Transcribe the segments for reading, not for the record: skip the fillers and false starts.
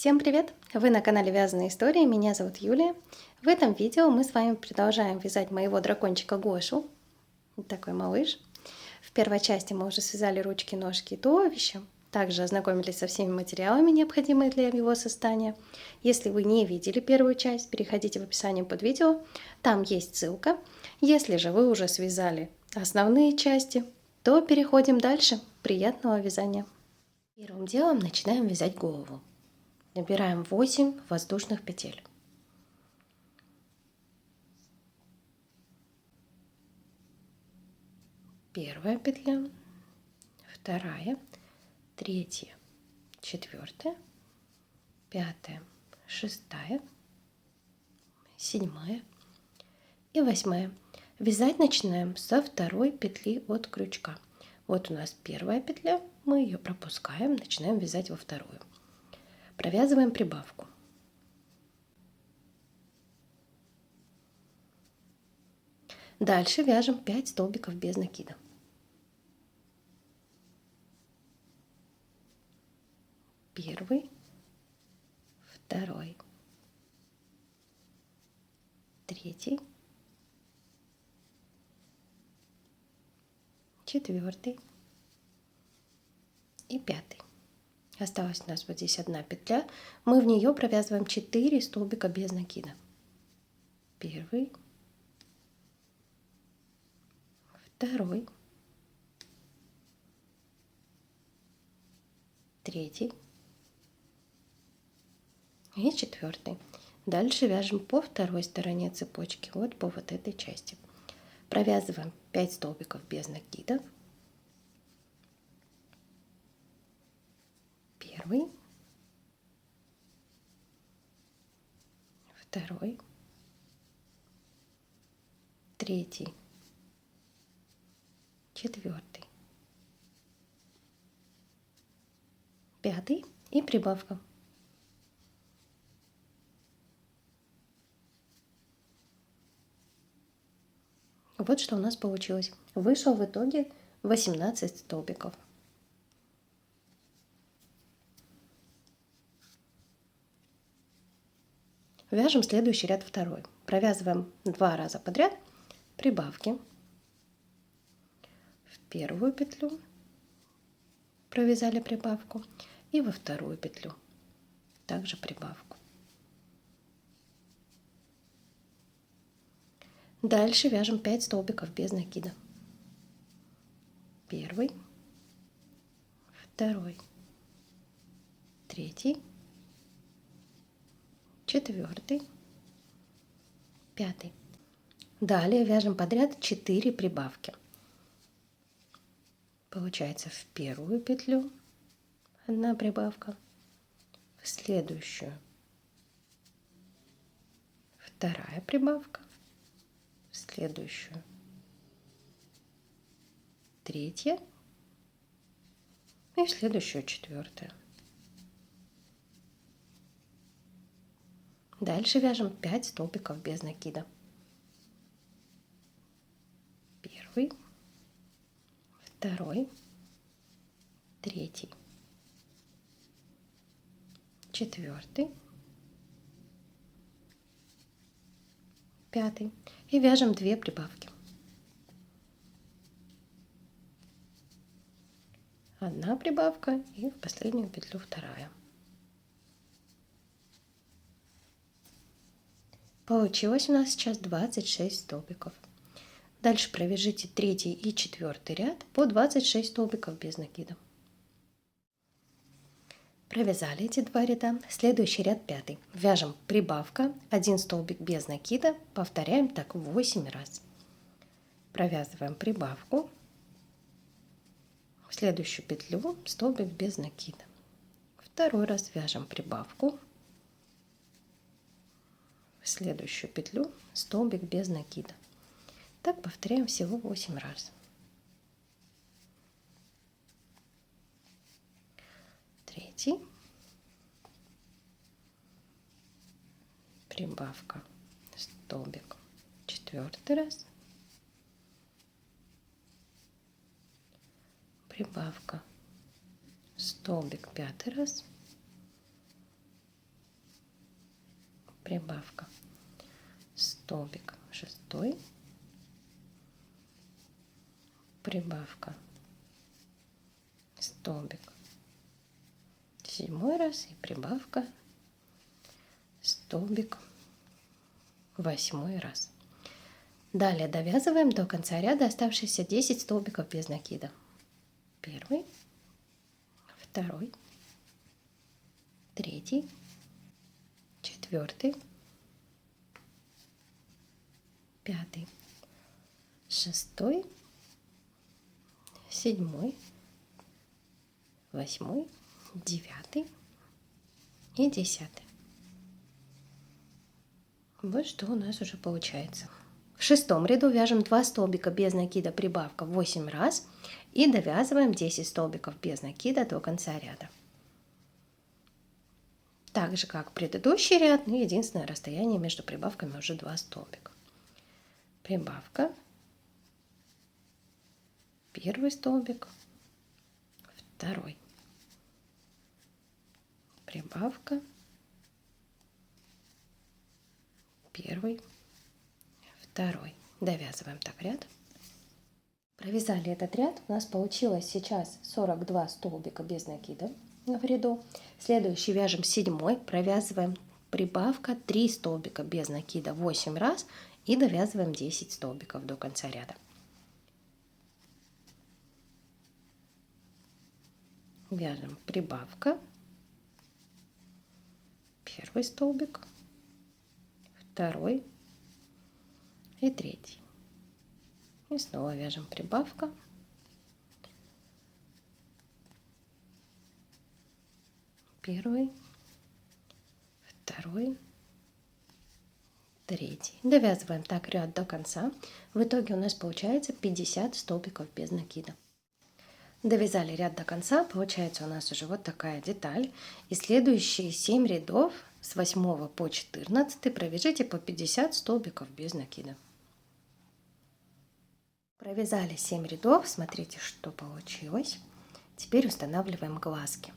Всем привет! Вы на канале Вязаные истории, меня зовут Юлия. В этом видео мы с вами продолжаем вязать моего дракончика Гошу. Вот такой малыш. В первой части мы уже связали ручки, ножки и туловище. Также ознакомились со всеми материалами, необходимыми для его создания. Если вы не видели первую часть, переходите в описание под видео, там есть ссылка. Если же вы уже связали основные части, то переходим дальше. Приятного вязания! Первым делом начинаем вязать голову. Набираем 8 воздушных петель. Первая петля, вторая, третья, четвертая, пятая, шестая, седьмая и восьмая. Вязать начинаем со второй петли от крючка. Вот у нас первая петля, мы ее пропускаем, начинаем вязать во вторую. Провязываем прибавку. Дальше вяжем 5 столбиков без накида. Первый, второй, третий, четвертый и пятый. Осталась у нас вот здесь одна петля. Мы в нее провязываем 4 столбика без накида. Первый, второй, третий и четвертый. Дальше вяжем по второй стороне цепочки, вот по вот этой части. Провязываем 5 столбиков без накидов. Первый, второй, третий, четвертый, пятый и прибавка. Вот что у нас получилось. Вышло в итоге 18 столбиков. Вяжем следующий ряд второй. Провязываем 2 раза подряд прибавки. В первую петлю провязали прибавку и во вторую петлю также прибавку. Дальше вяжем 5 столбиков без накида. Первый, второй, третий, четвертый, пятый. Далее вяжем подряд 4 прибавки. Получается, в первую петлю 1 прибавка, в следующую 2 прибавка, в следующую 3 и в следующую 4. Дальше вяжем 5 столбиков без накида. Первый, второй, третий, четвертый, пятый. И вяжем 2 прибавки. 1 прибавка и в последнюю петлю 2. Получилось у нас сейчас 26 столбиков. Дальше провяжите 3 и 4 ряд по 26 столбиков без накида. Провязали эти 2 ряда. Следующий ряд 5. Вяжем прибавка, 1 столбик без накида. Повторяем так 8 раз. Провязываем прибавку. В следующую петлю столбик без накида. Второй раз вяжем прибавку. В следующую петлю столбик без накида. Так повторяем всего 8 раз. Третий. Прибавка, столбик 4 раз. Прибавка, столбик 5 раз. прибавка, столбик, 6, прибавка, столбик, 7 раз и прибавка, столбик, 8 раз. Далее довязываем до конца ряда оставшиеся 10 столбиков без накида. 1, 2, 3, 4, 5, 6, 7, 8, 9 и 10. Вот что у нас уже получается. В 6-м ряду вяжем 2 столбика без накида, прибавка 8 раз и довязываем 10 столбиков без накида до конца ряда. Так же как предыдущий ряд, но единственное расстояние между прибавками уже 2 столбика. Прибавка, 1 столбик, 2, прибавка, 1, 2. Довязываем так ряд. Провязали этот ряд. У нас получилось сейчас 42 столбика без накида в ряду. Следующий вяжем 7-й, провязываем прибавка, 3 столбика без накида 8 раз и довязываем 10 столбиков до конца ряда. Вяжем прибавка, 1 столбик, 2 и 3. И снова вяжем прибавка, 1, 2, 3. Довязываем так ряд до конца. В итоге у нас получается 50 столбиков без накида. Довязали ряд до конца, получается у нас уже вот такая деталь. И следующие 7 рядов с 8 по 14 провяжите по 50 столбиков без накида. Провязали 7 рядов, смотрите, что получилось. Теперь устанавливаем глазки.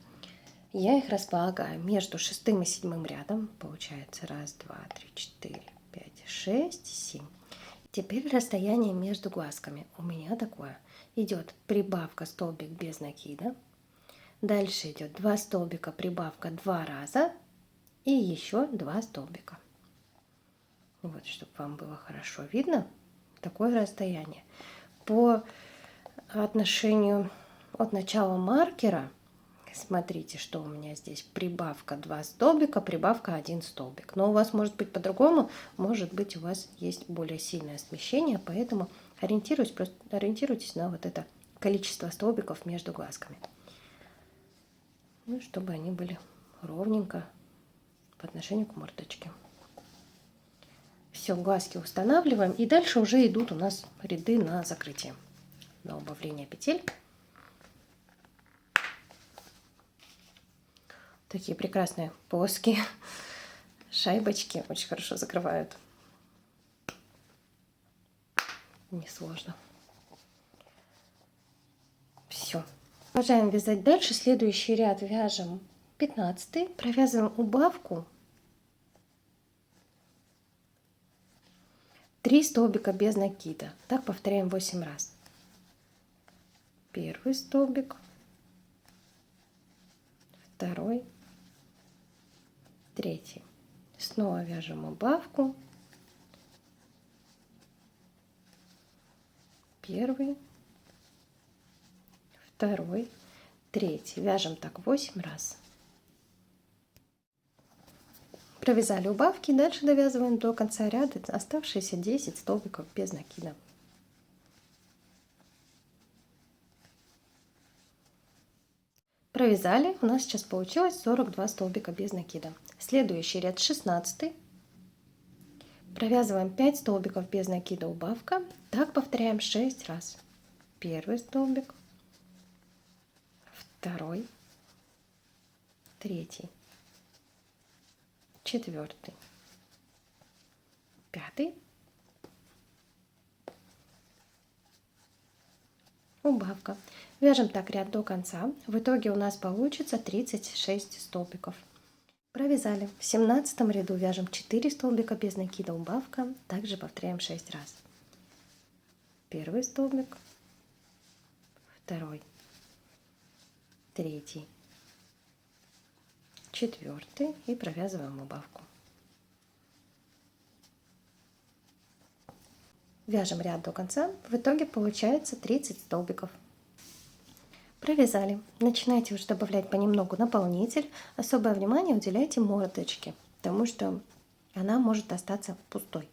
Я их располагаю между 6 и 7 рядом. Получается 1, 2, 3, 4, 5, 6, 7. Теперь расстояние между глазками у меня такое. Идет прибавка, столбик без накида. Дальше идет 2 столбика, прибавка 2 раза. И еще 2 столбика. Вот, чтобы вам было хорошо видно, такое расстояние. По отношению от начала маркера, смотрите, что у меня здесь. Прибавка 2 столбика, прибавка 1 столбик. Но у вас может быть по-другому, может быть у вас есть более сильное смещение, поэтому ориентируйтесь на вот это количество столбиков между глазками. Ну, чтобы они были ровненько по отношению к мордочке. Все, глазки устанавливаем. И дальше уже идут у нас ряды на закрытие, на убавление петель. Такие прекрасные плоские шайбочки. Очень хорошо закрывают. Несложно. Все. Продолжаем вязать дальше. Следующий ряд вяжем 15. Провязываем убавку. 3 столбика без накида. Так повторяем 8 раз. 1 столбик, 2, 3. Снова вяжем убавку. 1, 2, 3. Вяжем так 8 раз. Провязали убавки, дальше довязываем до конца ряда оставшиеся 10 столбиков без накида. Провязали, у нас сейчас получилось 42 столбика без накида. Следующий ряд 16. Провязываем 5 столбиков без накида, убавка. Так повторяем 6 раз. 1 столбик, 2, 3, 4, 5, убавка. Вяжем так ряд до конца. В итоге у нас получится 36 столбиков. Провязали. В 17 ряду вяжем 4 столбика без накида, убавка. Также повторяем 6 раз. Первый столбик, второй, третий, четвертый и провязываем убавку. Вяжем ряд до конца. В итоге получается 30 столбиков. Провязали. Начинайте уже добавлять понемногу наполнитель. Особое внимание уделяйте мордочке, потому что она может остаться пустой.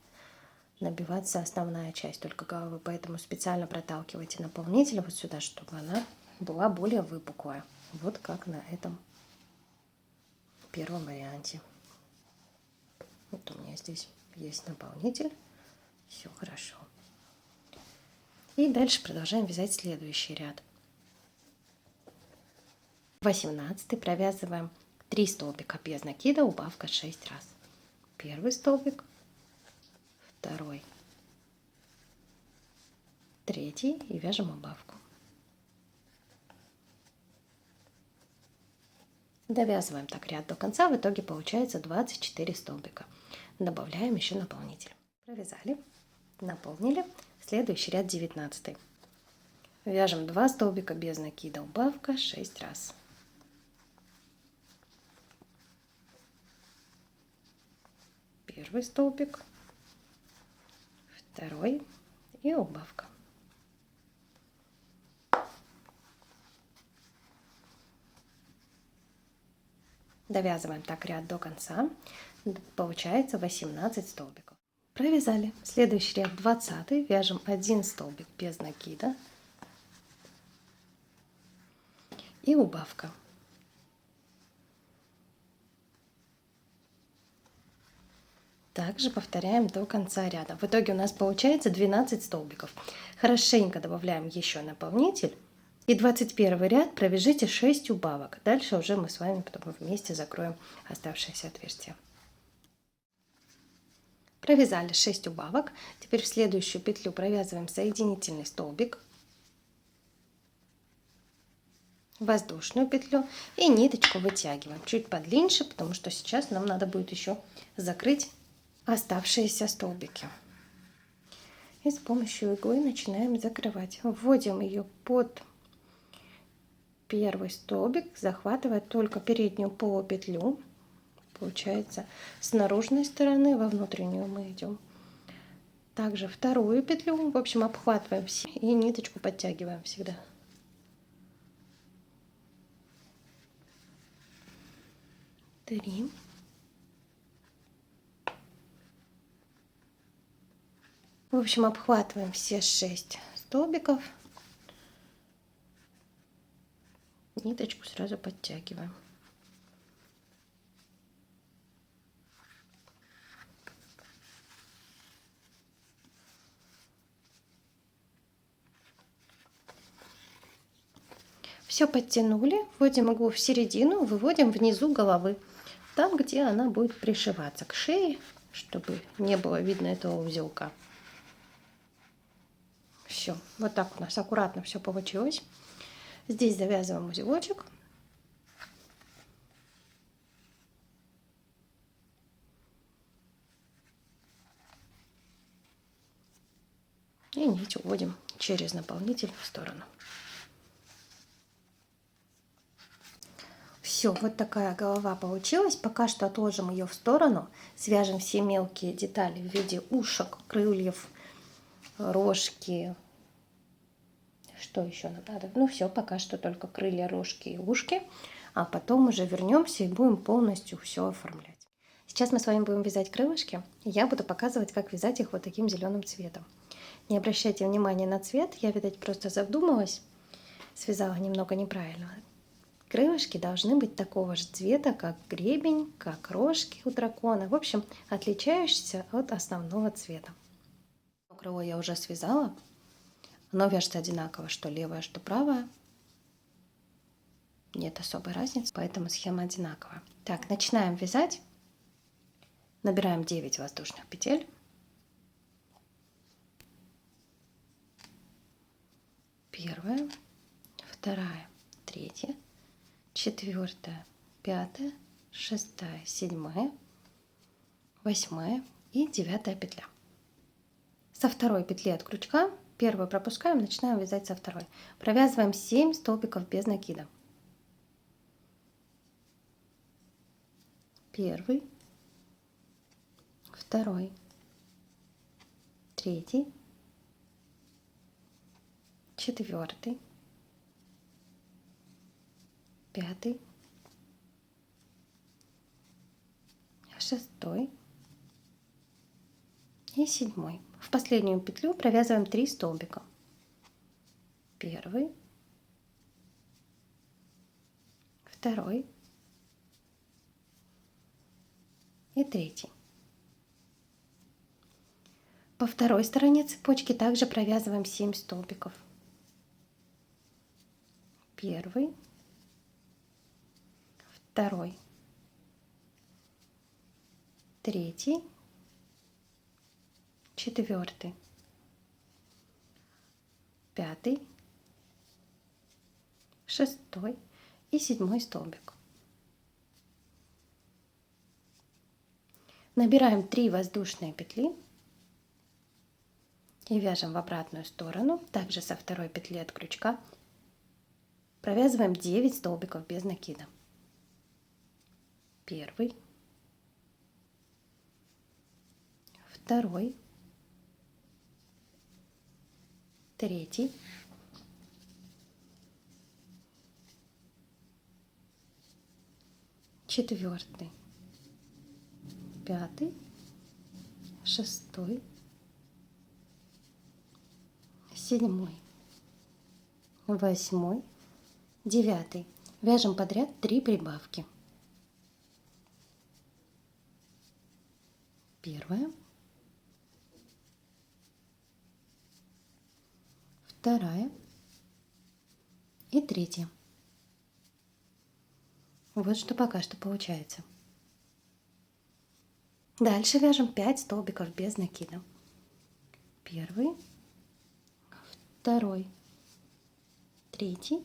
Набиваться основная часть только головы, поэтому специально проталкивайте наполнитель вот сюда, чтобы она была более выпуклая. Вот как на этом первом варианте. Вот у меня здесь есть наполнитель. Все хорошо. И дальше продолжаем вязать следующий ряд. 18 провязываем 3 столбика без накида, убавка 6 раз. Первый столбик, второй, третий и вяжем убавку. Довязываем так ряд до конца, в итоге получается 24 столбика. Добавляем еще наполнитель. Провязали, наполнили. Следующий ряд 19. Вяжем 2 столбика без накида, убавка 6 раз. Первый столбик, второй и убавка. Довязываем так ряд до конца. Получается 18 столбиков. Провязали. Следующий ряд 20. Вяжем 1 столбик без накида и убавка. Также повторяем до конца ряда. В итоге у нас получается 12 столбиков. Хорошенько добавляем еще наполнитель. И 21 ряд провяжите 6 убавок. Дальше уже мы с вами потом вместе закроем оставшиеся отверстия. Провязали 6 убавок. Теперь в следующую петлю провязываем соединительный столбик, воздушную петлю и ниточку вытягиваем чуть подлиннее, потому что сейчас нам надо будет еще закрыть оставшиеся столбики. И с помощью иглы начинаем закрывать. Вводим ее под первый столбик, захватывая только переднюю полупетлю. Получается, с наружной стороны во внутреннюю мы идем. Также вторую петлю, в общем, обхватываем все и ниточку подтягиваем всегда. Три. В общем, обхватываем все 6 столбиков. Ниточку сразу подтягиваем. Все подтянули, вводим иглу в середину, выводим внизу головы, там, где она будет пришиваться к шее, чтобы не было видно этого узелка. Все, вот так у нас аккуратно все получилось. Здесь завязываем узелочек. И нить уводим через наполнитель в сторону. Все, вот такая голова получилась. Пока что отложим ее в сторону. Свяжем все мелкие детали в виде ушек, крыльев, рожки. Что еще нам надо? Ну все, пока что только крылья, рожки и ушки. А потом уже вернемся и будем полностью все оформлять. Сейчас мы с вами будем вязать крылышки. Я буду показывать, как вязать их вот таким зеленым цветом. Не обращайте внимания на цвет. Я, видать, просто задумалась. Связала немного неправильно. Крылышки должны быть такого же цвета, как гребень, как рожки у дракона. В общем, отличающиеся от основного цвета. Крыло я уже связала. Оно вяжется одинаково, что левое, что правое. Нет особой разницы, поэтому схема одинаковая. Так, начинаем вязать. Набираем 9 воздушных петель. Первая, вторая, третья, четвертая, пятая, шестая, седьмая, восьмая и 9 петля. Со второй петли от крючка первую пропускаем, начинаем вязать со второй. Провязываем 7 столбиков без накида. Первый, второй, третий, четвертый, пятый, шестой и седьмой. В последнюю петлю провязываем 3 столбика. Первый, второй и третий. По второй стороне цепочки также провязываем 7 столбиков. Первый, второй, третий, четвертый, пятый, шестой и седьмой столбик. Набираем 3 воздушные петли и вяжем в обратную сторону, также со второй петли от крючка. Провязываем 9 столбиков без накида. Первый, второй, третий, четвертый, пятый, шестой, седьмой, восьмой, девятый. Вяжем подряд 3 прибавки. Первая, вторая и третья. Вот что пока что получается. Дальше вяжем 5 столбиков без накида. Первый, второй, третий,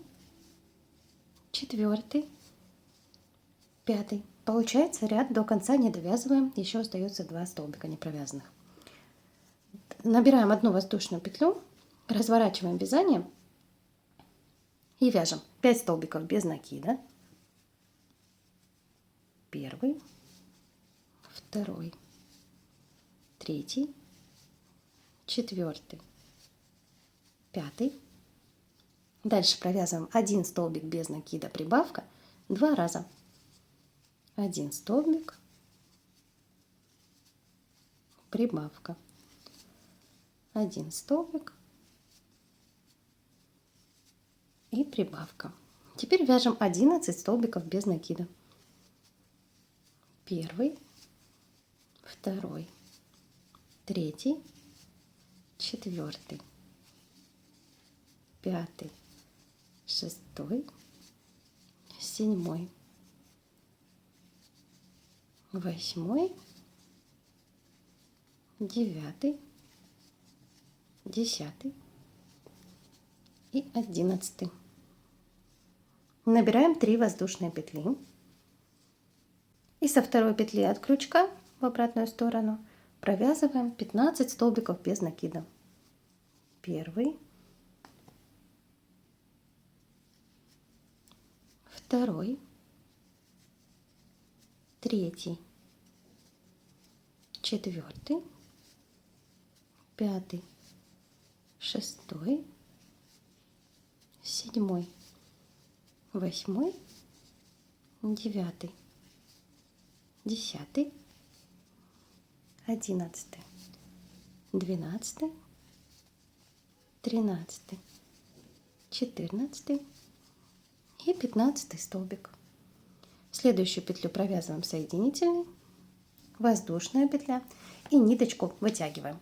четвертый, пятый. Получается ряд до конца не довязываем, еще остается 2 столбика не провязанных. Набираем одну воздушную петлю, разворачиваем вязание и вяжем 5 столбиков без накида. Первый, второй, третий, четвертый, пятый. Дальше провязываем 1 столбик без накида, прибавка 2 раза. 1 столбик, прибавка, 1 столбик и прибавка. Теперь вяжем 11 столбиков без накида. Первый, второй, третий, четвертый, пятый, шестой, седьмой, восьмой, девятый, 10 и 11. Набираем 3 воздушные петли и со второй петли от крючка в обратную сторону провязываем 15 столбиков без накида. Первый, второй, третий, четвертый, пятый, шестой, седьмой, восьмой, девятый, 10, 11, 12, 13, 14 и 15 столбик. Следующую петлю провязываем соединительный, воздушная петля и ниточку вытягиваем.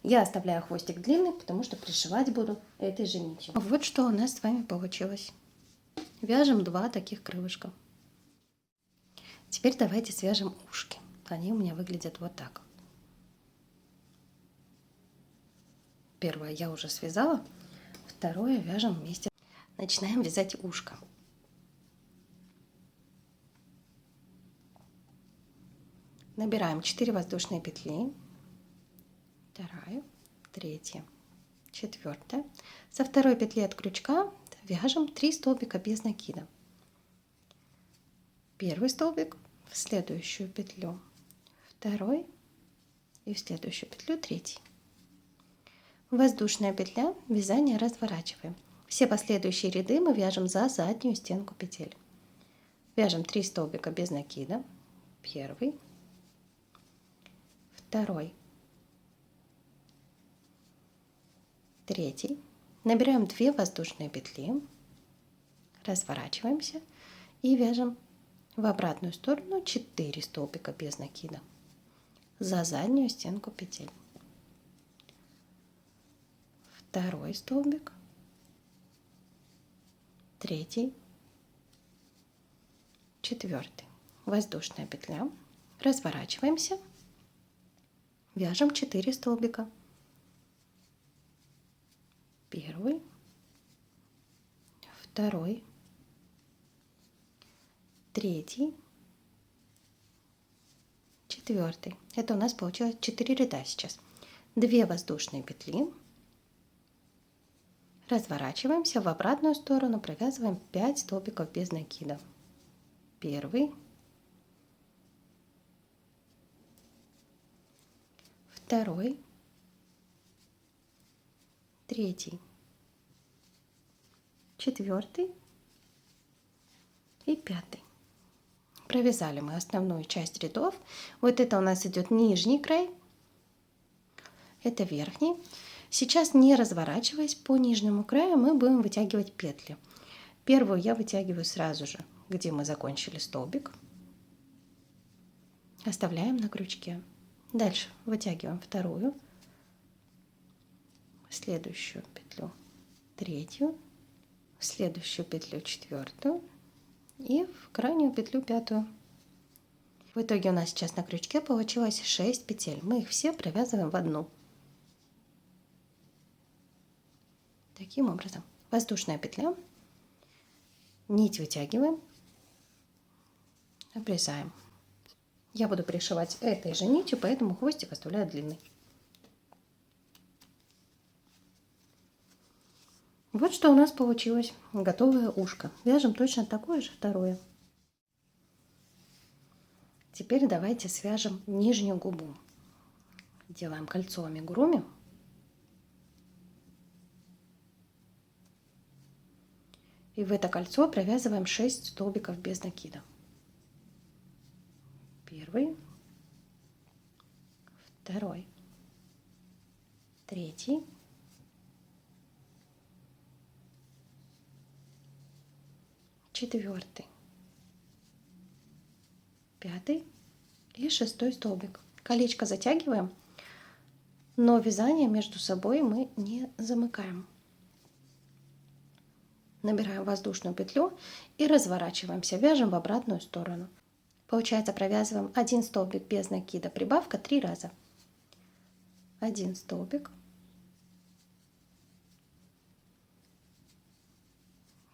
Я оставляю хвостик длинный, потому что пришивать буду этой же нитью. Вот что у нас с вами получилось. Вяжем 2 таких крылышка. Теперь давайте свяжем ушки. Они у меня выглядят вот так. Первое я уже связала, второе вяжем вместе. Начинаем вязать ушко. Набираем 4 воздушные петли, вторая, третья, четвертая. Со второй петли от крючка вяжем 3 столбика без накида. Первый столбик в следующую петлю, второй и в следующую петлю третий. Воздушная петля, вязание разворачиваем. Все последующие ряды мы вяжем за заднюю стенку петель. Вяжем 3 столбика без накида. Первый, второй, третий. Набираем 2 воздушные петли, разворачиваемся и вяжем в обратную сторону 4 столбика без накида за заднюю стенку петель. Второй столбик, третий, четвертый. Воздушная петля, разворачиваемся, вяжем 4 столбика. Первый, второй, третий, четвертый. Это у нас получилось 4 ряда сейчас. 2 воздушные петли. Разворачиваемся в обратную сторону, провязываем 5 столбиков без накида. Первый, второй, третий, четвертый и пятый. Провязали мы основную часть рядов. Вот это у нас идет нижний край, это верхний. Сейчас, не разворачиваясь по нижнему краю, мы будем вытягивать петли. Первую я вытягиваю сразу же, где мы закончили столбик. Оставляем на крючке. Дальше вытягиваем вторую, следующую петлю, третью, следующую петлю, четвертую и в крайнюю петлю, пятую. В итоге у нас сейчас на крючке получилось 6 петель. Мы их все провязываем в одну. Таким образом, воздушная петля, нить вытягиваем, обрезаем. Я буду пришивать этой же нитью, поэтому хвостик оставляю длинный. Вот что у нас получилось. Готовое ушко. Вяжем точно такое же второе. Теперь давайте свяжем нижнюю губу. Делаем кольцо амигуруми. И в это кольцо провязываем 6 столбиков без накида. Первый, второй, третий, четвертый, пятый и шестой столбик. Колечко затягиваем, но вязание между собой мы не замыкаем. Набираем воздушную петлю и разворачиваемся, вяжем в обратную сторону. Получается, провязываем 1 столбик без накида, прибавка 3 раза. 1 столбик,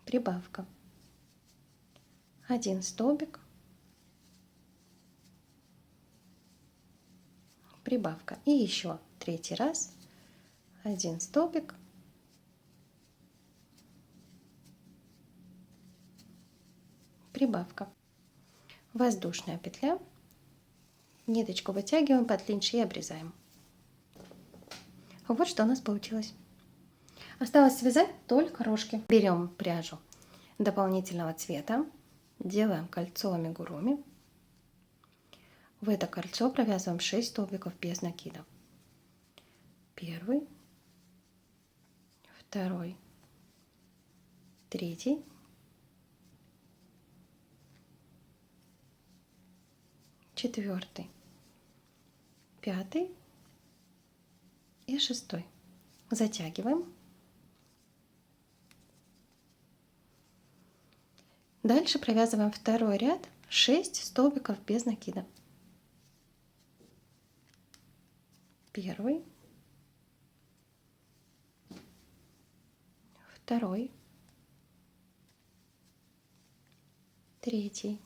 прибавка, 1 столбик, прибавка и еще 3-й раз, 1 столбик, прибавка, воздушная петля, ниточку вытягиваем подлиннее и обрезаем. Вот что у нас получилось. Осталось связать только рожки. Берем пряжу дополнительного цвета, делаем кольцо амигуруми. В это кольцо провязываем 6 столбиков без накида. Первый, второй, третий, четвертый, пятый и шестой. Затягиваем. Дальше провязываем второй ряд 6 столбиков без накида. Первый, второй, третий,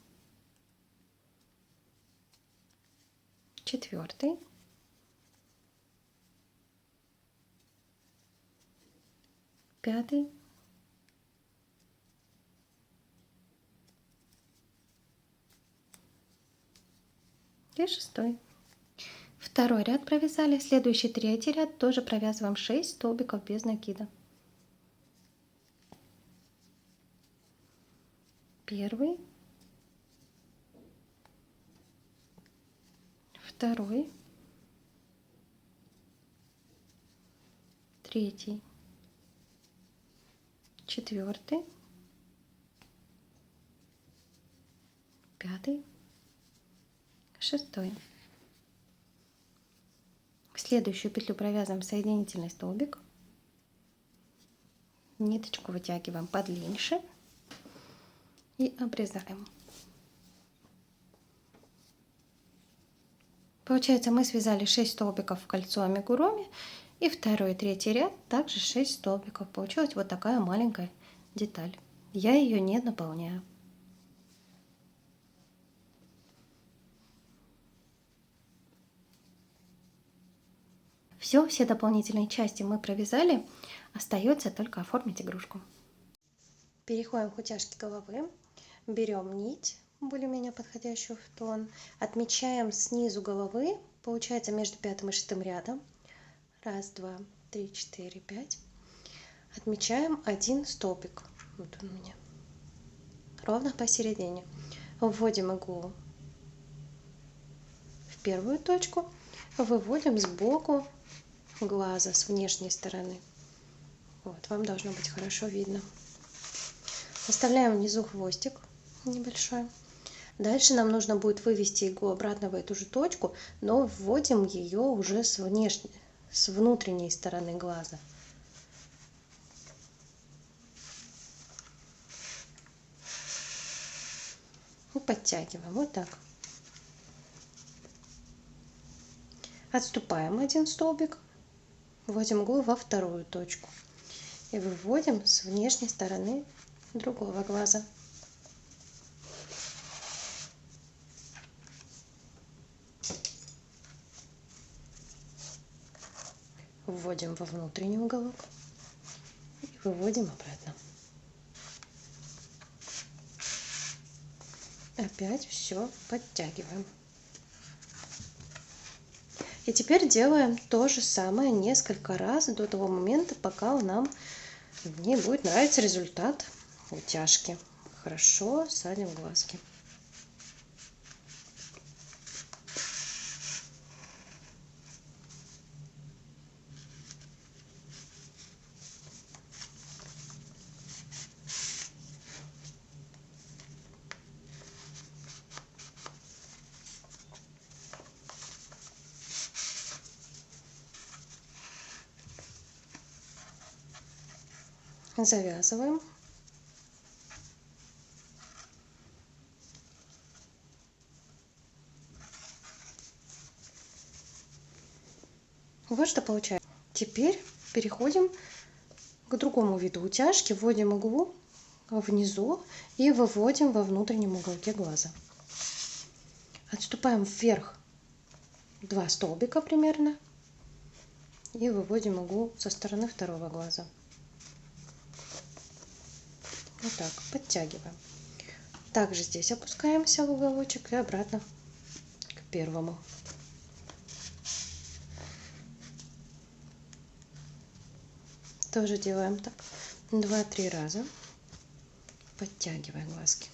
4, 5 и 6. Второй ряд провязали, следующий третий ряд тоже провязываем 6 столбиков без накида. Первый, второй, третий, 4, 5, 6. В следующую петлю провязываем соединительный столбик, ниточку вытягиваем подлиннее и обрезаем. Получается, мы связали 6 столбиков в кольцо амигуруми, и второй и третий ряд также 6 столбиков. Получилась вот такая маленькая деталь. Я ее не наполняю. Все дополнительные части мы провязали, остается только оформить игрушку. Переходим к утяжке головы, берем нить, более-менее подходящую в тон, отмечаем снизу головы, получается между 5 и 6 рядом, 1, 2, 3, 4, 5, отмечаем один столбик, вот он у меня, ровно посередине, вводим иглу в первую точку, выводим сбоку глаза с внешней стороны. Вот, вам должно быть хорошо видно. Оставляем внизу хвостик небольшой. Дальше нам нужно будет вывести иглу обратно в эту же точку, но вводим ее уже с внутренней стороны глаза. И подтягиваем вот так. Отступаем один столбик, вводим иглу во вторую точку и выводим с внешней стороны другого глаза. Вводим во внутренний уголок и выводим обратно. Опять все подтягиваем. И теперь делаем то же самое несколько раз до того момента, пока нам не будет нравиться результат утяжки. Хорошо садим глазки. Завязываем. Вот что получается. Теперь переходим к другому виду утяжки. Вводим иглу внизу и выводим во внутреннем уголке глаза. Отступаем вверх 2 столбика примерно и выводим иглу со стороны второго глаза. Вот так, подтягиваем. Также здесь опускаемся в уголочек и обратно к первому. Тоже делаем так 2-3 раза, подтягивая глазки.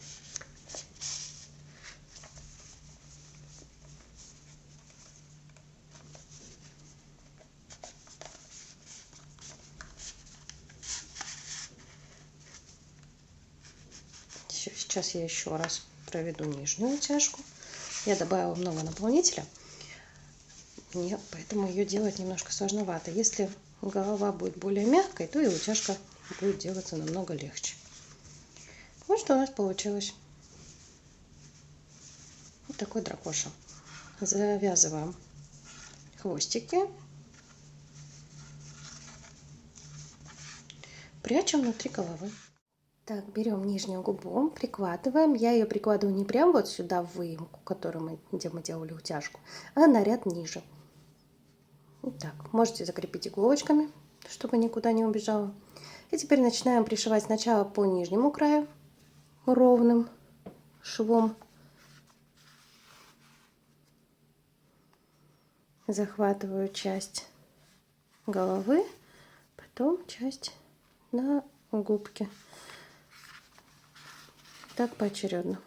Сейчас я еще раз проведу нижнюю утяжку. Я добавила много наполнителя, поэтому ее делать немножко сложновато. Если голова будет более мягкой, то и утяжка будет делаться намного легче. Вот что у нас получилось. Вот такой дракоша. Завязываем хвостики. Прячем внутри головы. Так, берем нижнюю губу, прикладываем. Я ее прикладываю не прям вот сюда в выемку, где мы делали утяжку, а на ряд ниже. Вот так. Можете закрепить иголочками, чтобы никуда не убежало. И теперь начинаем пришивать сначала по нижнему краю ровным швом. Захватываю часть головы, потом часть на губке. Так поочередно.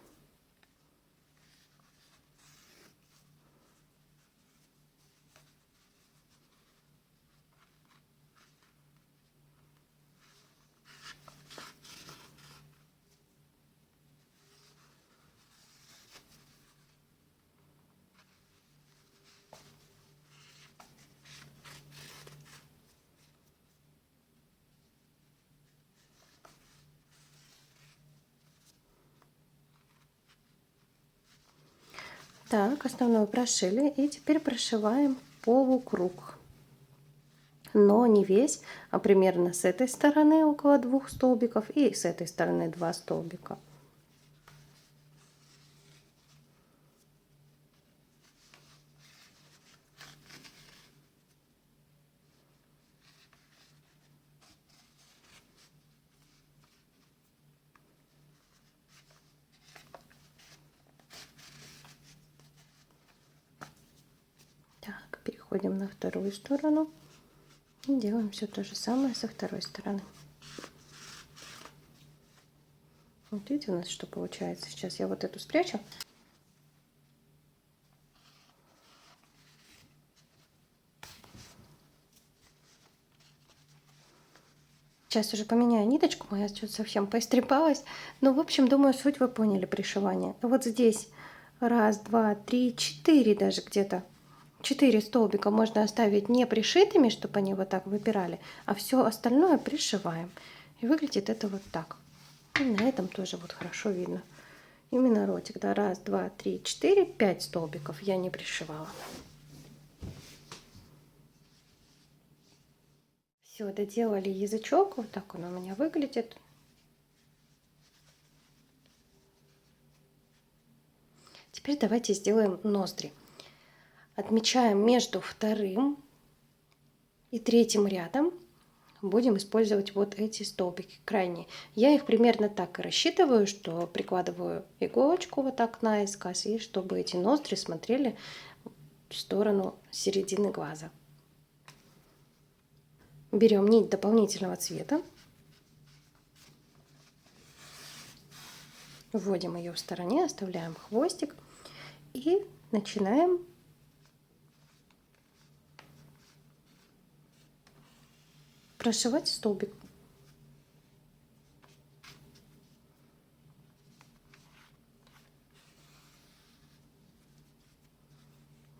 Так, основную прошили, и теперь прошиваем полукруг. Но не весь, а примерно с этой стороны около 2 столбиков и с этой стороны 2 столбика. Так, переходим на вторую сторону и делаем все то же самое со второй стороны. Вот видите у нас что получается. Сейчас я вот эту спрячу. Сейчас уже поменяю ниточку, моя что-то совсем поистрепалась. Ну, в общем, думаю, суть вы поняли пришивания. Вот здесь раз, два, три, 4 даже где-то. 4 столбика можно оставить не пришитыми, чтобы они вот так выпирали, а все остальное пришиваем. И выглядит это вот так. И на этом тоже вот хорошо видно. Именно ротик, да, раз, два, три, 4, 5 столбиков я не пришивала. Все, доделали язычок, вот так он у меня выглядит. Теперь давайте сделаем ноздри. Отмечаем между вторым и третьим рядом. Будем использовать вот эти столбики крайние. Я их примерно так и рассчитываю, что прикладываю иголочку вот так наискось, и чтобы эти ноздри смотрели в сторону середины глаза. Берем нить дополнительного цвета, вводим ее в стороне, оставляем хвостик и начинаем прошивать столбик.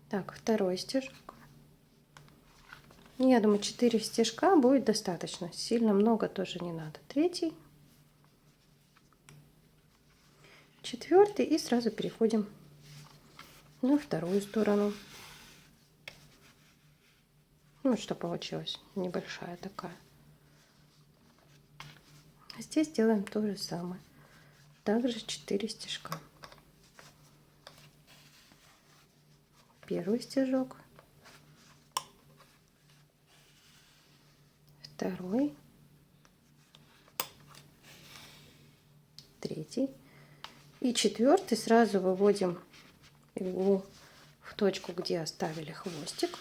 Так, второй стежок. Я думаю, 4 стежка будет достаточно. Сильно много тоже не надо. Третий, четвертый, и сразу переходим на вторую сторону. Ну, что получилось? Небольшая такая. Здесь делаем то же самое. Также 4 стежка. Первый стежок. Второй. Третий. И четвертый сразу выводим иглу в точку, где оставили хвостик.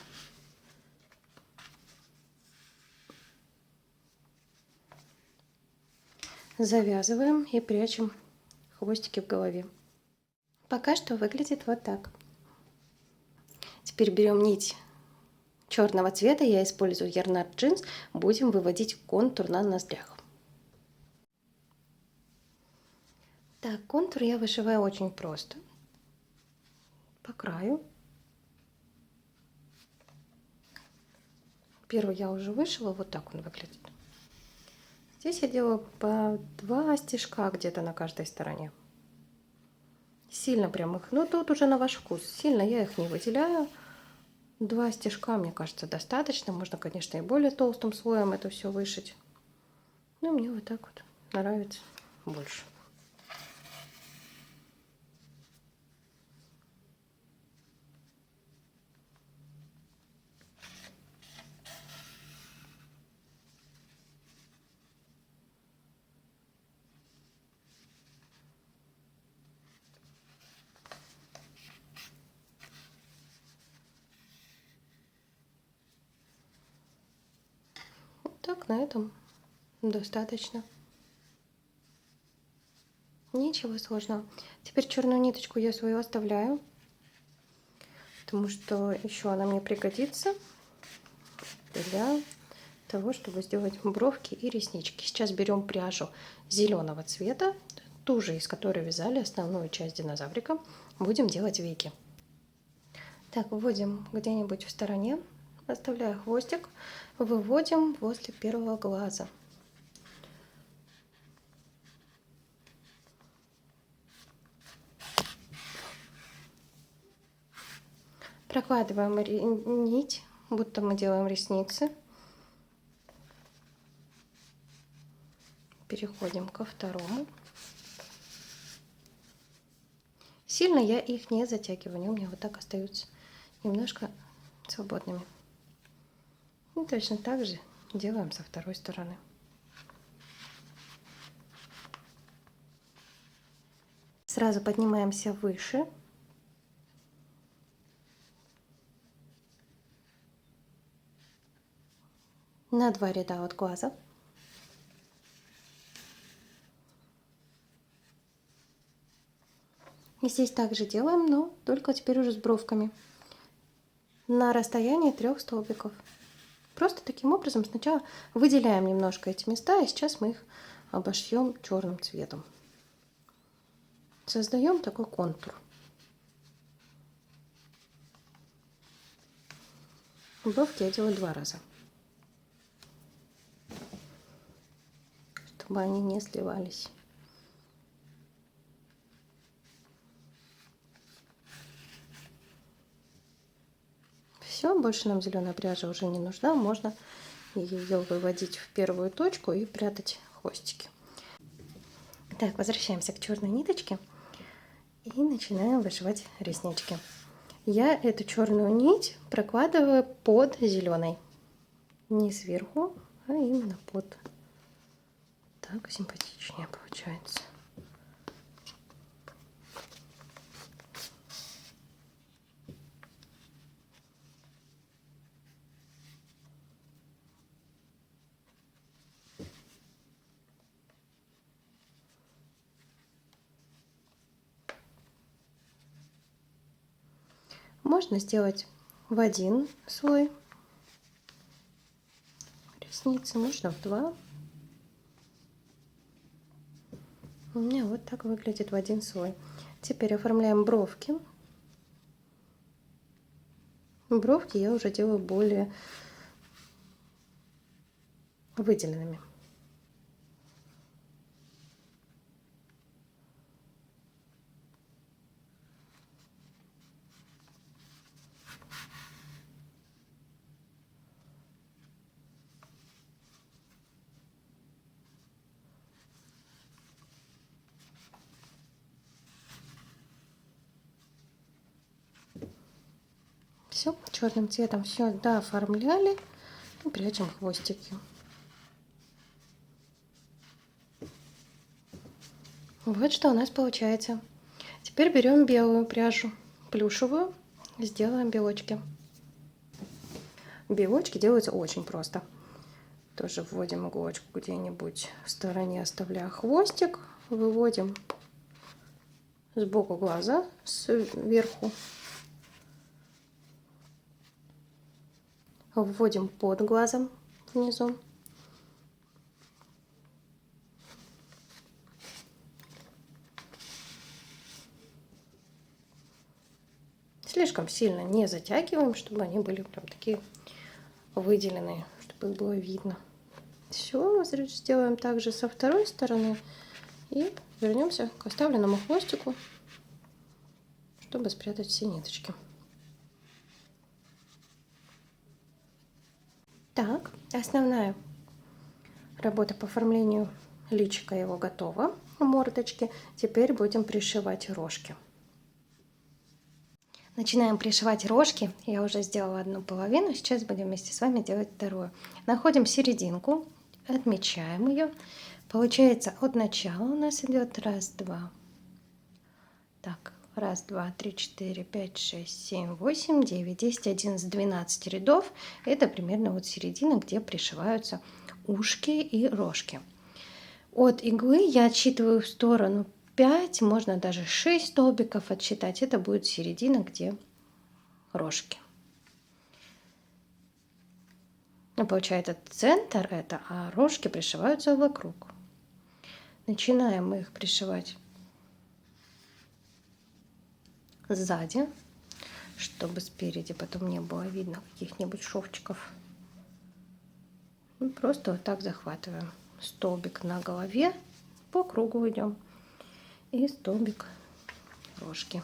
Завязываем и прячем хвостики в голове. Пока что выглядит вот так. Теперь берем нить черного цвета, я использую Yarnart Jeans, будем выводить контур на ноздрях. Так, контур я вышиваю очень просто. По краю. Первый я уже вышила, вот так он выглядит. Здесь я делаю по 2 стежка где-то на каждой стороне. Сильно прям их, ну тут уже на ваш вкус. Сильно я их не выделяю. 2 стежка, мне кажется, достаточно. Можно, конечно, и более толстым слоем это все вышить. Но мне вот так вот нравится. больше. Так, на этом достаточно. Ничего сложного. Теперь черную ниточку я свою оставляю, потому что еще она мне пригодится для того, чтобы сделать бровки и реснички. Сейчас берем пряжу зеленого цвета, ту же, из которой вязали основную часть динозаврика. Будем делать веки. Так, вводим где-нибудь в стороне, оставляя хвостик, выводим возле первого глаза. Прокладываем нить, будто мы делаем ресницы. Переходим ко второму. Сильно я их не затягиваю, они у меня вот так остаются немножко свободными. И точно так же делаем со второй стороны. Сразу поднимаемся выше. На 2 ряда от глаза. И здесь также делаем, но только теперь уже с бровками. На расстоянии 3 столбиков. Просто таким образом сначала выделяем немножко эти места, и сейчас мы их обошьем черным цветом. Создаем такой контур. Бровки я делаю 2 раза, чтобы они не сливались. Все, больше нам зеленая пряжа уже не нужна, можно ее выводить в первую точку и прятать хвостики. Так, возвращаемся к черной ниточке и начинаем вышивать реснички. Я эту черную нить прокладываю под зеленой, не сверху, а именно под. Так симпатичнее получается. Можно сделать в 1 слой ресницы, можно в 2. У меня вот так выглядит в 1 слой. Теперь оформляем бровки. Бровки я уже делаю более выделенными. Все, черным цветом все дооформляли и прячем хвостики. Вот что у нас получается. Теперь берем белую пряжу, плюшевую, сделаем белочки. Белочки делаются очень просто. Тоже вводим иголочку где-нибудь в стороне, оставляя хвостик, выводим сбоку глаза, сверху. Вводим под глазом внизу. Слишком сильно не затягиваем, чтобы они были прям такие выделенные, чтобы их было видно. Все, сделаем также со второй стороны и вернемся к оставленному хвостику, чтобы спрятать все ниточки. Так, основная работа по оформлению личика его готова. мордочки. Теперь будем пришивать рожки. Начинаем пришивать рожки. Я уже сделала одну половину, сейчас будем вместе с вами делать вторую. Находим серединку, отмечаем ее. Получается, от начала у нас идет 1, 2. Так, 1, 2, 3, 4, 5, 6, 7, 8, 9, 10, 11, 12 рядов. Это примерно вот середина, где пришиваются ушки и рожки. От иглы я отсчитываю в сторону 5, можно даже 6 столбиков отсчитать. Это будет середина, где рожки. Ну, получается, центр это, а рожки пришиваются вокруг. Начинаем мы их пришивать сзади, чтобы спереди потом не было видно каких-нибудь шовчиков. И просто вот так захватываем. Столбик на голове, по кругу идем. И столбик рожки.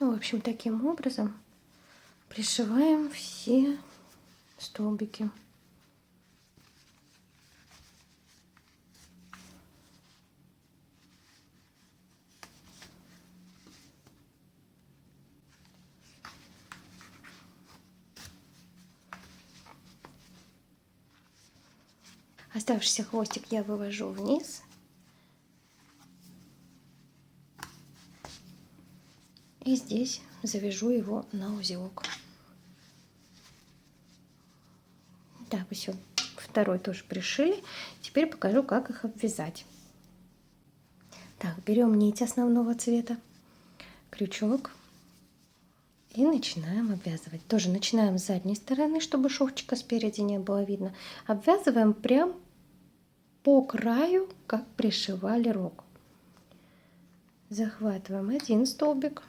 Ну, в общем, таким образом пришиваем все столбики. Оставшийся хвостик я вывожу вниз. И здесь завяжу его на узелок. Так, все. Второй тоже пришили. Теперь покажу, как их обвязать. Так, берем нить основного цвета, крючок и начинаем обвязывать. Тоже начинаем с задней стороны, чтобы шовчика спереди не было видно. Обвязываем прям по краю, как пришивали рог. Захватываем один столбик.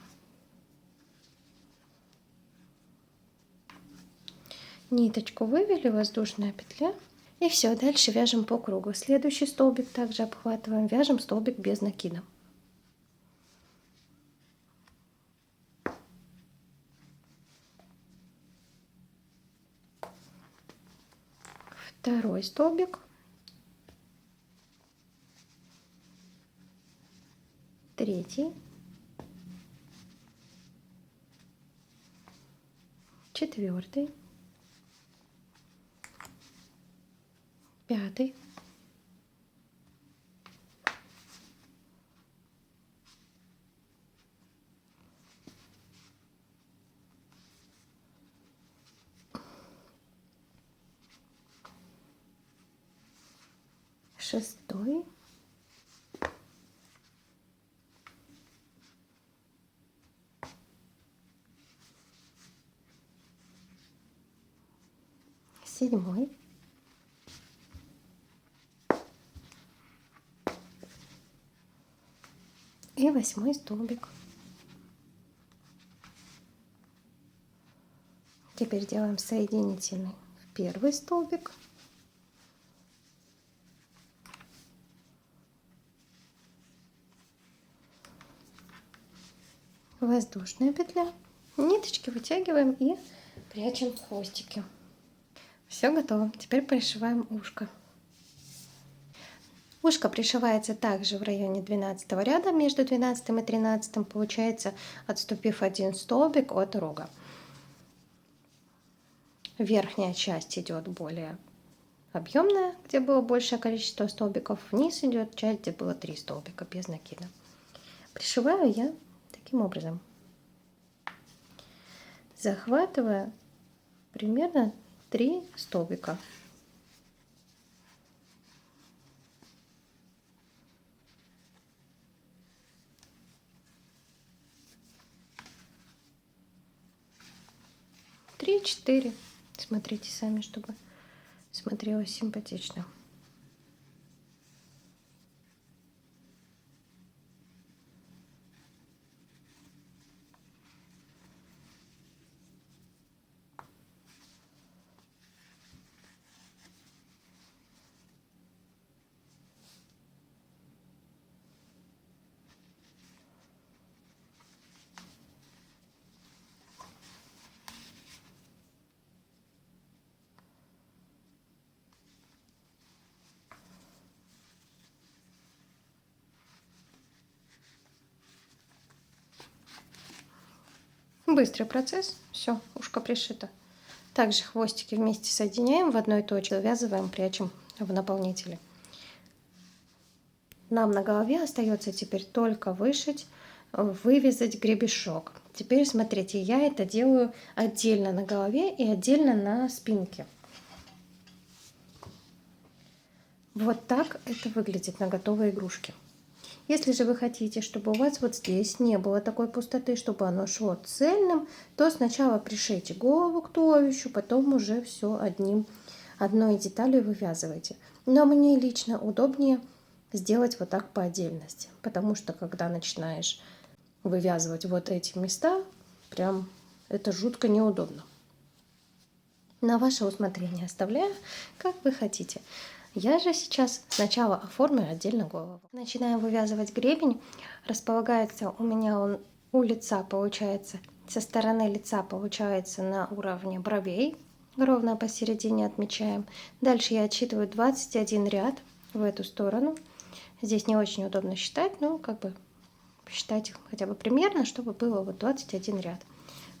Ниточку вывели, воздушная петля. И все, дальше вяжем по кругу. Следующий столбик также обхватываем, вяжем столбик без накида. Второй столбик. Третий. Четвертый. Пятый. Шестой. Седьмой. И 8 столбик. Теперь делаем соединительный в первый столбик. Воздушная петля. Ниточки вытягиваем и прячем хвостики. Все готово. Теперь пришиваем ушко. Ушко пришивается также в районе 12 ряда, между 12 и 13, получается, отступив один столбик от рога. Верхняя часть идет более объемная, где было большее количество столбиков. Вниз идет часть, где было 3 столбика без накида. Пришиваю я таким образом. Захватывая примерно 3 столбика. 3-4. Смотрите сами, чтобы смотрелось симпатично. Быстрый процесс. Все, ушко пришито. Также хвостики вместе соединяем в одной точке, завязываем, прячем в наполнителе. Нам на голове остается теперь только вышить, вывязать гребешок. Теперь смотрите, я это делаю отдельно на голове и отдельно на спинке. Вот так это выглядит на готовой игрушке. Если же вы хотите, чтобы у вас вот здесь не было такой пустоты, чтобы оно шло цельным, то сначала пришейте голову к туловищу, потом уже все одной деталью вывязывайте. Но мне лично удобнее сделать вот так по отдельности, потому что когда начинаешь вывязывать вот эти места, прям это жутко неудобно. На ваше усмотрение оставляю, как вы хотите. Я же сейчас сначала оформлю отдельно голову. Начинаем вывязывать гребень. Располагается у меня он у лица, получается, со стороны лица получается на уровне бровей. Ровно посередине отмечаем. Дальше я отсчитываю 21 ряд в эту сторону. Здесь не очень удобно считать, но как бы считать хотя бы примерно, чтобы было вот 21 ряд.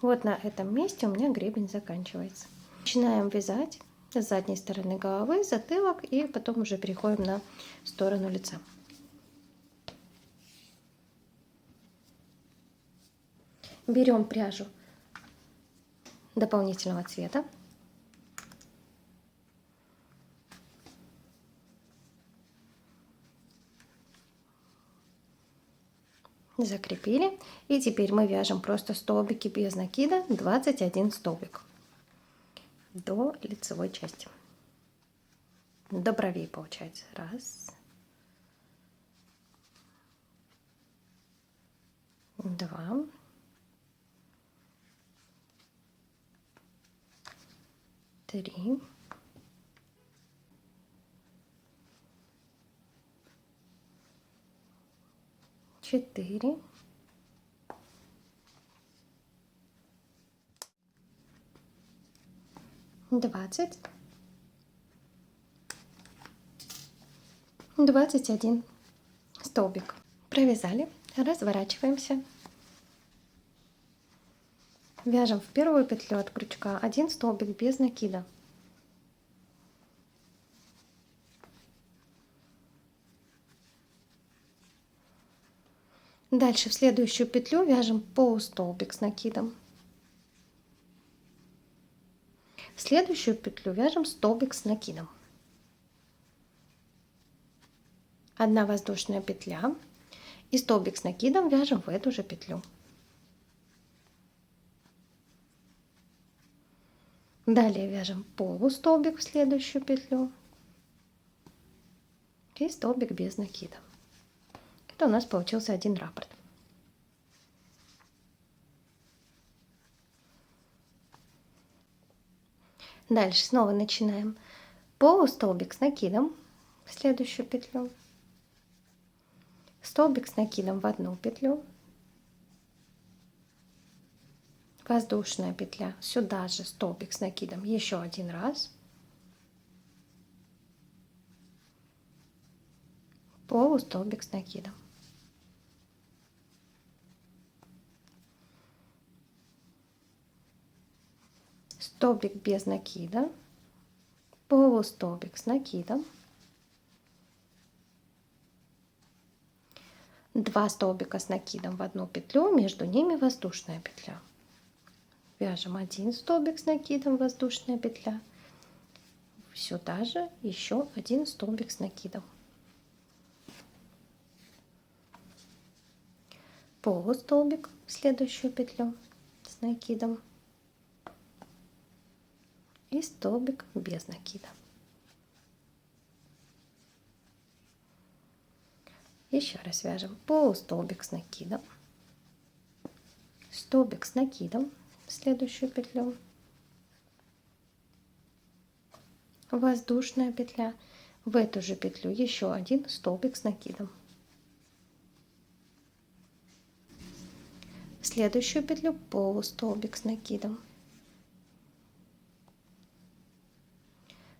Вот на этом месте у меня гребень заканчивается. Начинаем вязать с задней стороны головы, затылок, и потом уже переходим на сторону лица. Берем пряжу дополнительного цвета. Закрепили. И теперь мы вяжем просто столбики без накида, 21 столбик до лицевой части. До бровей получается. Раз. Два. Три. Четыре. 20. 21 столбик. Провязали. Разворачиваемся. Вяжем в первую петлю от крючка 1 столбик без накида. Дальше в следующую петлю вяжем полустолбик с накидом. В следующую петлю вяжем столбик с накидом. 1 воздушная петля и столбик с накидом вяжем в эту же петлю. Далее вяжем полустолбик в следующую петлю и столбик без накида. Это у нас получился один раппорт. Дальше снова начинаем полустолбик с накидом в следующую петлю, столбик с накидом в одну петлю, воздушная петля, сюда же столбик с накидом еще один раз, полустолбик с накидом. Столбик без накида, полустолбик с накидом, 2 столбика с накидом в одну петлю, между ними воздушная петля. Вяжем 1 столбик с накидом, воздушная петля, сюда же еще 1 столбик с накидом, полустолбик в следующую петлю с накидом, и столбик без накида. Еще раз вяжем полустолбик с накидом, столбик с накидом в следующую петлю, воздушная петля, в эту же петлю еще один столбик с накидом. В следующую петлю полустолбик с накидом,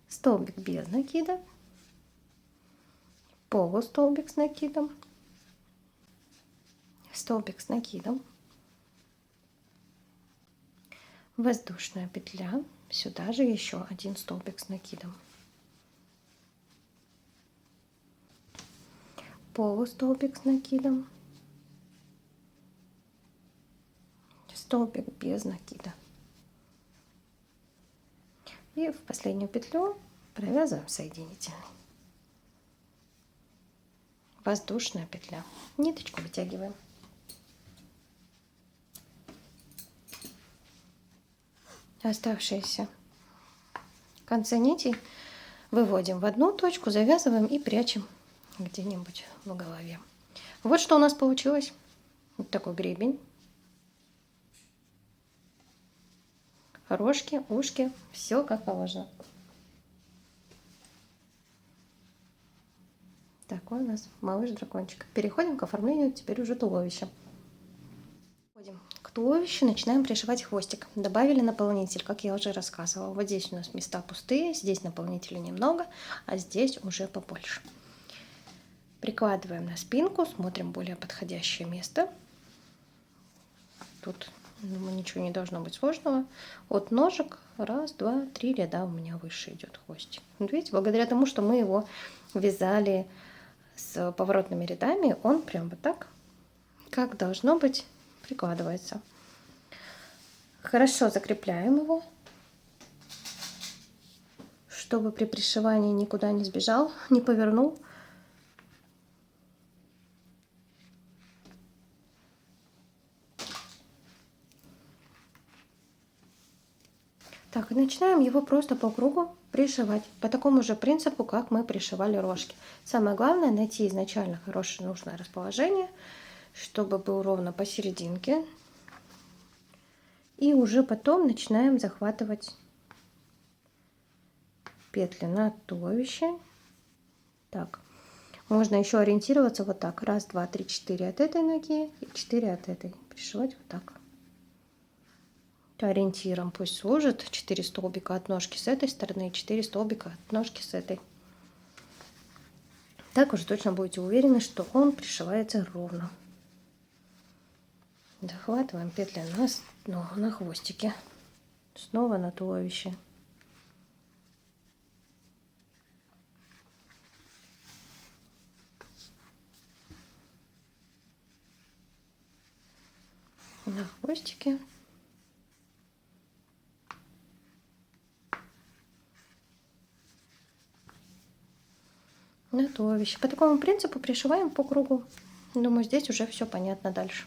столбик без накида, полустолбик с накидом, столбик с накидом, воздушная петля, сюда же еще один столбик с накидом, полустолбик с накидом, столбик без накида. И в последнюю петлю провязываем соединительный. Воздушная петля. Ниточку вытягиваем. Оставшиеся концы нитей выводим в одну точку, завязываем и прячем где-нибудь в голове. Вот что у нас получилось. Вот такой гребень. Рожки, ушки, все как положено. Такой у нас малыш-дракончик. Переходим к оформлению теперь уже туловища. Переходим к туловищу, начинаем пришивать хвостик. Добавили наполнитель, как я уже рассказывала. Вот здесь у нас места пустые, здесь наполнителя немного, а здесь уже побольше. Прикладываем на спинку, смотрим более подходящее место. Тут, думаю, ничего не должно быть сложного. От ножек 1, 2, 3 ряда у меня выше идет хвостик. Вот видите, благодаря тому, что мы его вязали с поворотными рядами, он прям вот так, как должно быть, прикладывается. Хорошо закрепляем его, чтобы при пришивании никуда не сбежал, не повернул. Так, и начинаем его просто по кругу пришивать, по такому же принципу, как мы пришивали рожки. Самое главное найти изначально хорошее нужное расположение, чтобы был ровно посерединке. И уже потом начинаем захватывать петли на туловище. Так, можно еще ориентироваться вот так. 1, 2, 3, 4 от этой ноги и 4 от этой. Пришивать вот так. Ориентиром пусть служит 4 столбика от ножки с этой стороны и 4 столбика от ножки с этой. Так уже точно будете уверены, что он пришивается ровно. Захватываем петли на хвостике, снова на туловище. На хвостике. На туловище. По такому принципу пришиваем по кругу. Думаю, здесь уже все понятно дальше.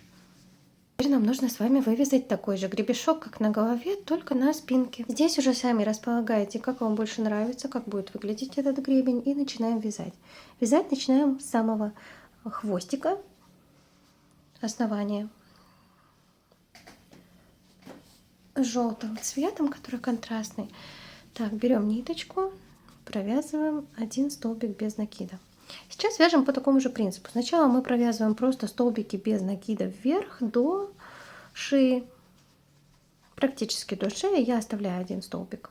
Теперь нам нужно с вами вывязать такой же гребешок, как на голове, только на спинке. Здесь уже сами располагаете, как вам больше нравится, как будет выглядеть этот гребень, и начинаем вязать. Вязать начинаем с самого хвостика, основания, желтым цветом, который контрастный. Так, берем ниточку, провязываем один столбик без накида. Сейчас вяжем по такому же принципу. Сначала мы провязываем просто столбики без накида вверх до шеи. Практически до шеи я оставляю один столбик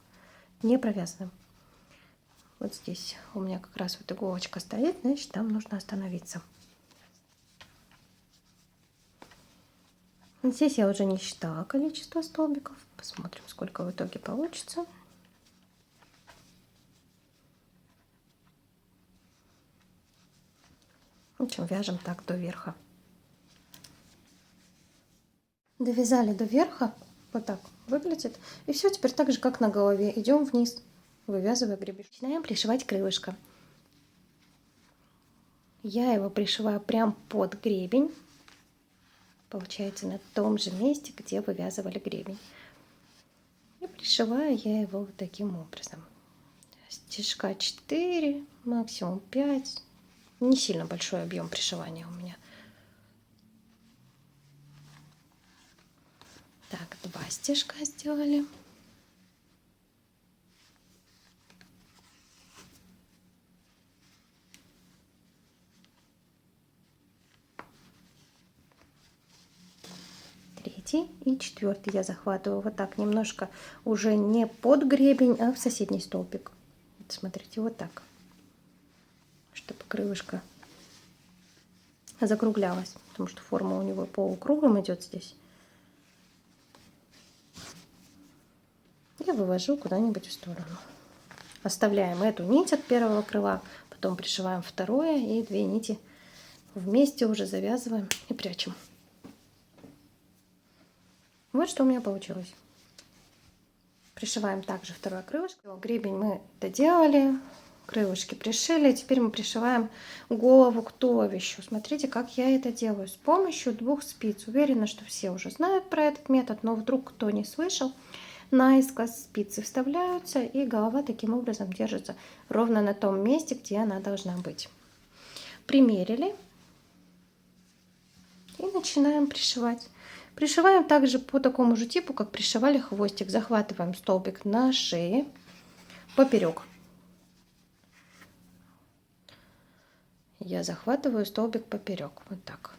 не провязанным. Вот здесь у меня как раз вот иголочка стоит, значит, там нужно остановиться. Здесь я уже не считала количество столбиков. Посмотрим, сколько в итоге получится. В общем, вяжем так до верха. Довязали до верха, вот так выглядит. И все, теперь так же, как на голове. Идем вниз, вывязывая гребешок. Начинаем пришивать крылышко. Я его пришиваю прям под гребень. Получается на том же месте, где вывязывали гребень. И пришиваю я его вот таким образом. Стежка 4, максимум 5. Не сильно большой объем пришивания у меня. Так, 2 стежка сделали. Третий и 4 я захватываю вот так немножко уже не под гребень, а в соседний столбик. Вот смотрите, вот так, чтобы крылышко закруглялось, потому что форма у него полукругом идет здесь. Я вывожу куда-нибудь в сторону. Оставляем эту нить от первого крыла, потом пришиваем второе и 2 нити вместе уже завязываем и прячем. Вот что у меня получилось. Пришиваем также второе крылышко. Гребень мы доделали, крылышки пришили. Теперь мы пришиваем голову к туловищу. Смотрите, как я это делаю. С помощью 2 спиц. Уверена, что все уже знают про этот метод, но вдруг кто не слышал, наискось спицы вставляются, и голова таким образом держится ровно на том месте, где она должна быть. Примерили и начинаем пришивать. Пришиваем также по такому же типу, как пришивали хвостик. Захватываем столбик на шее поперек. Я захватываю столбик поперек. Вот так.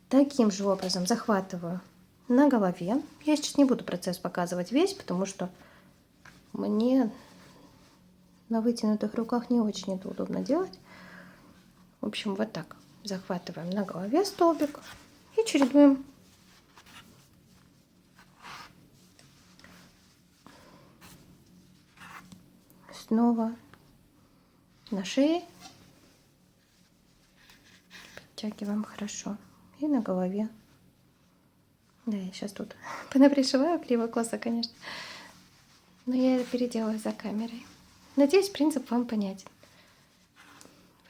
Таким же образом захватываю на голове. Я сейчас не буду процесс показывать весь, потому что мне на вытянутых руках не очень это удобно делать. В общем, вот так. Захватываем на голове столбик и чередуем. Снова на шее. Подтягиваем хорошо. И на голове. Да, я сейчас тут понапришиваю криво-косо, конечно. Но я это переделаю за камерой. Надеюсь, принцип вам понятен.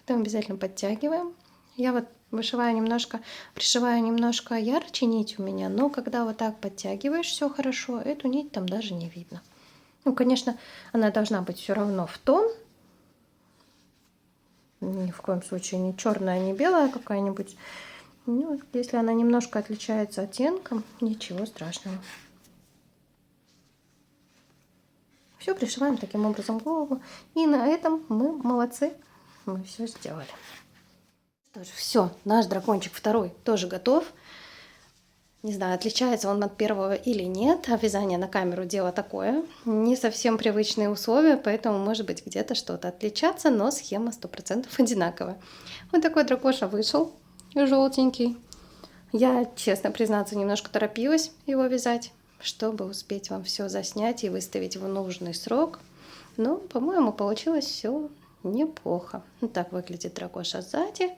Потом обязательно подтягиваем. Я вот вышиваю немножко, пришиваю немножко ярче нить у меня, но когда вот так подтягиваешь все хорошо, эту нить там даже не видно. Ну, конечно, она должна быть все равно в тон. Ни в коем случае не черная, не белая какая-нибудь. Ну, если она немножко отличается оттенком, ничего страшного. Все, пришиваем таким образом голову. И на этом мы молодцы. Мы все сделали. Что ж, все, наш дракончик второй тоже готов. Не знаю, отличается он от первого или нет. А вязание на камеру дело такое. Не совсем привычные условия, поэтому может быть где-то что-то отличаться, но схема 100% одинаковая. Вот такой дракоша вышел, желтенький. Я, честно признаться, немножко торопилась его вязать, чтобы успеть вам все заснять и выставить в нужный срок. Но, по-моему, получилось все неплохо. Вот так выглядит дракоша сзади,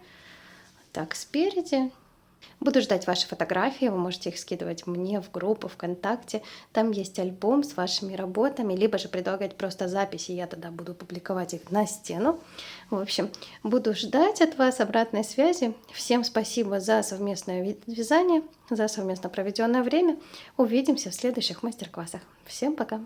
так спереди. Буду ждать ваши фотографии, вы можете их скидывать мне в группу ВКонтакте. Там есть альбом с вашими работами, либо же предлагать просто записи, я тогда буду публиковать их на стену. В общем, буду ждать от вас обратной связи. Всем спасибо за совместное вязание, за совместно проведенное время. Увидимся в следующих мастер-классах. Всем пока!